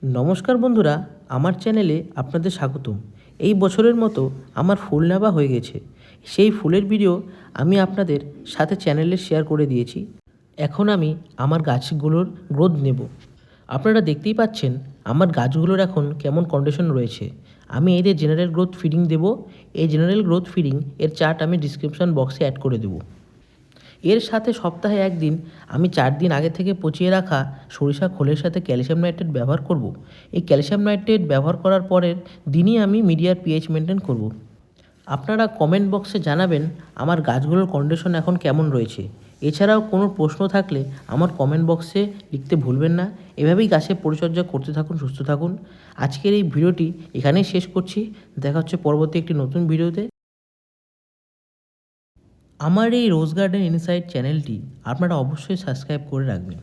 নমস্কার বন্ধুরা, আমার চ্যানেলে আপনাদের স্বাগতম। এই বছরের মতো আমার ফুল নেওয়া হয়ে গেছে। সেই ফুলের ভিডিও আমি আপনাদের সাথে চ্যানেলে শেয়ার করে দিয়েছি। এখন আমি আমার গাছগুলোর গ্রোথ নেব। আপনারা দেখতেই পাচ্ছেন আমার গাছগুলোর এখন কেমন কন্ডিশন রয়েছে। আমি এদের জেনারেল গ্রোথ ফিডিং দেব। এই জেনারেল গ্রোথ ফিডিং এর চার্ট আমি ডিসক্রিপশন বক্সে অ্যাড করে দেবো। এর সাথে সপ্তাহে একদিন আমি 4 দিন আগে থেকে পচিয়ে রাখা সরিষা খোলের সাথে ক্যালসিয়াম নাইট্রেট ব্যবহার করব। এই ক্যালসিয়াম নাইট্রেট ব্যবহার করার পরের দিনই আমি মিডিয়ার পিএইচ মেনটেন করব। আপনারা কমেন্ট বক্সে জানাবেন আমার গাছগুলোর কন্ডিশন এখন কেমন রয়েছে। এছাড়াও কোনো প্রশ্ন থাকলে আমার কমেন্ট বক্সে লিখতে ভুলবেন না। এভাবেই গাছের পরিচর্যা করতে থাকুন, সুস্থ থাকুন। আজকের এই ভিডিওটি এখানেই শেষ করছি। দেখা হচ্ছে পরবর্তী একটি নতুন ভিডিওতে। আমার এই রোজ গার্ডেন ইনসাইট চ্যানেলটি আপনারা অবশ্যই সাবস্ক্রাইব করে রাখবেন।